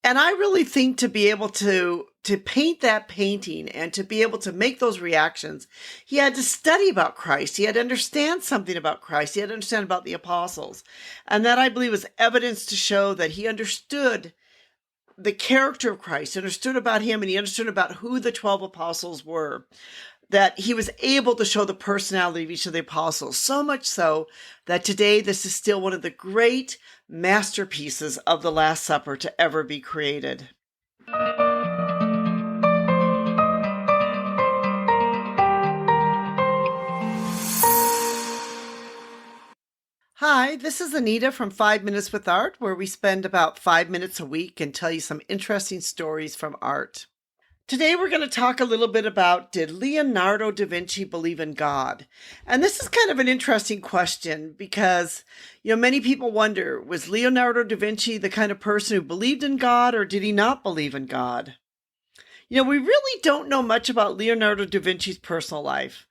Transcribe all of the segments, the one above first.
And I really think to be able to paint that painting and to be able to make those reactions, he had to study about Christ. He had to understand something about Christ. He had to understand about the apostles. And that I believe was evidence to show that he understood the character of Christ, understood about him, and he understood about who the 12 apostles were. That he was able to show the personality of each of the apostles, so much so that today this is still one of the great masterpieces of the Last Supper to ever be created. Hi, this is Anita from 5 Minutes with Art, where we spend about 5 minutes a week and tell you some interesting stories from art. Today we're going to talk a little bit about, did Leonardo da Vinci believe in God? And this is kind of an interesting question because, many people wonder, was Leonardo da Vinci the kind of person who believed in God, or did he not believe in God? We really don't know much about Leonardo da Vinci's personal life.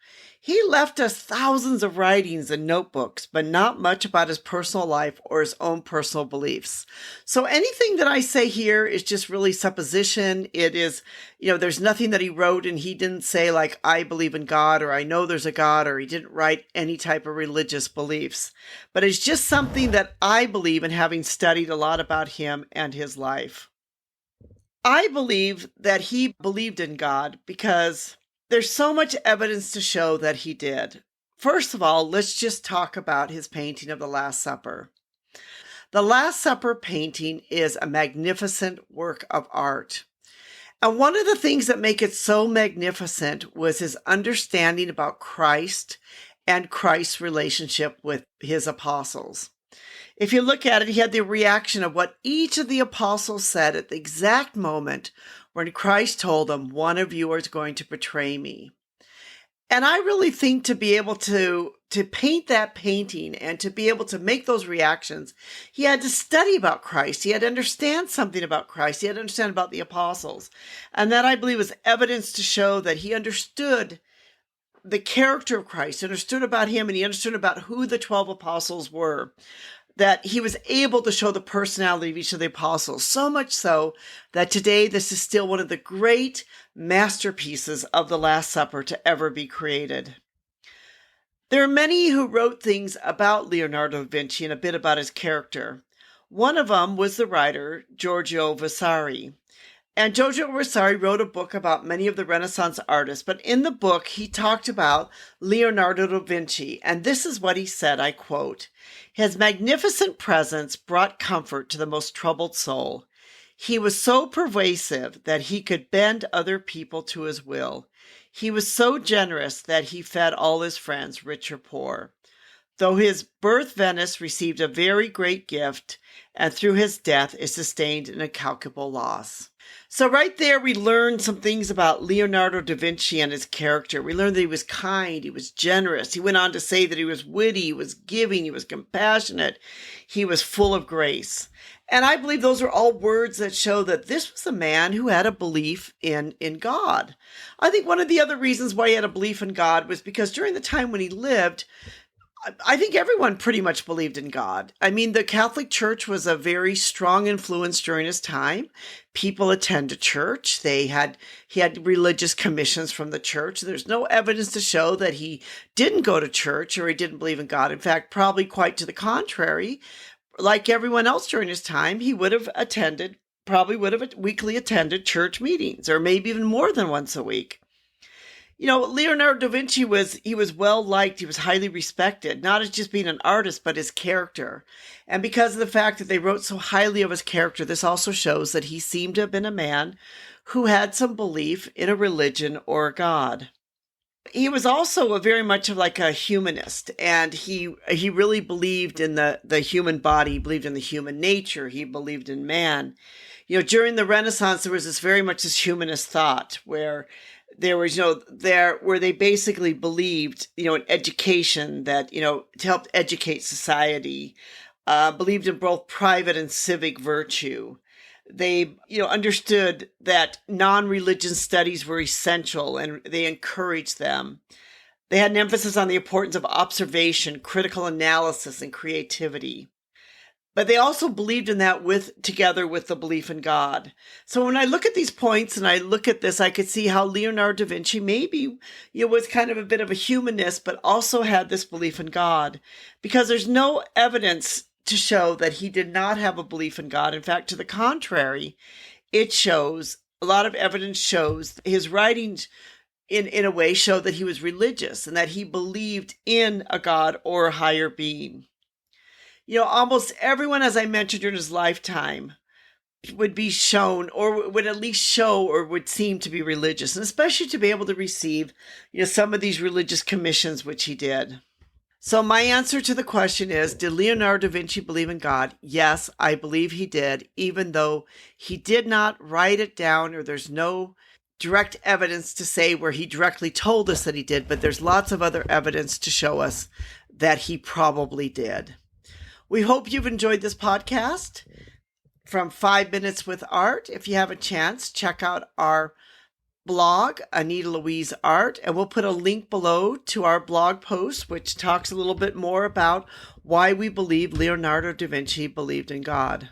He left us thousands of writings and notebooks, but not much about his personal life or his own personal beliefs. So anything that I say here is just really supposition. It is, there's nothing that he wrote and he didn't say like, I believe in God, or I know there's a God, or he didn't write any type of religious beliefs. But it's just something that I believe in, having studied a lot about him and his life. I believe that he believed in God because there's so much evidence to show that he did. First of all, let's just talk about his painting of the Last Supper. The Last Supper painting is a magnificent work of art. And one of the things that make it so magnificent was his understanding about Christ and Christ's relationship with his apostles. If you look at it, he had the reaction of what each of the apostles said at the exact moment when Christ told them, one of you is going to betray me. And I really think to be able to paint that painting and to be able to make those reactions, he had to study about Christ. He had to understand something about Christ. He had to understand about the apostles. And that I believe was evidence to show that he understood the character of Christ, understood about him, and he understood about who the 12 apostles were. That he was able to show the personality of each of the apostles, so much so that today this is still one of the great masterpieces of the Last Supper to ever be created. There are many who wrote things about Leonardo da Vinci and a bit about his character. One of them was the writer Giorgio Vasari. And Giorgio Vasari wrote a book about many of the Renaissance artists, but in the book he talked about Leonardo da Vinci, and this is what he said, I quote, "His magnificent presence brought comfort to the most troubled soul. He was so pervasive that he could bend other people to his will. He was so generous that he fed all his friends, rich or poor. Though his birth Venice received a very great gift, and through his death it sustained an incalculable loss." So right there, we learned some things about Leonardo da Vinci and his character. We learned that he was kind, he was generous. He went on to say that he was witty, he was giving, he was compassionate, he was full of grace. And I believe those are all words that show that this was a man who had a belief in God. I think one of the other reasons why he had a belief in God was because during the time when he lived, I think everyone pretty much believed in God. I mean, the Catholic Church was a very strong influence during his time. People attended church. He had religious commissions from the church. There's no evidence to show that he didn't go to church or he didn't believe in God. In fact, probably quite to the contrary. Like everyone else during his time, he probably would have weekly attended church meetings, or maybe even more than once a week. Leonardo da Vinci was well liked. He was highly respected, not as just being an artist, but his character. And because of the fact that they wrote so highly of his character, this also shows that he seemed to have been a man who had some belief in a religion or a God. He was also very much of like a humanist, and he really believed in the human body. He believed in the human nature. He believed in man. During the Renaissance, there was this humanist thought where there was, where they basically believed, in education that, to help educate society, believed in both private and civic virtue. They, understood that non-religion studies were essential and they encouraged them. They had an emphasis on the importance of observation, critical analysis, and creativity. But they also believed in that together with the belief in God. So when I look at these points and I look at this, I could see how Leonardo da Vinci maybe was kind of a bit of a humanist, but also had this belief in God, because there's no evidence to show that he did not have a belief in God. In fact, to the contrary, a lot of evidence shows his writings in a way show that he was religious and that he believed in a God or a higher being. Almost everyone, as I mentioned, during his lifetime would be shown, or would at least show, or would seem to be religious, and especially to be able to receive, some of these religious commissions, which he did. So my answer to the question is, did Leonardo da Vinci believe in God? Yes, I believe he did, even though he did not write it down, or there's no direct evidence to say where he directly told us that he did, but there's lots of other evidence to show us that he probably did. We hope you've enjoyed this podcast from 5 Minutes with Art. If you have a chance, check out our blog, Anita Louise Art, and we'll put a link below to our blog post, which talks a little bit more about why we believe Leonardo da Vinci believed in God.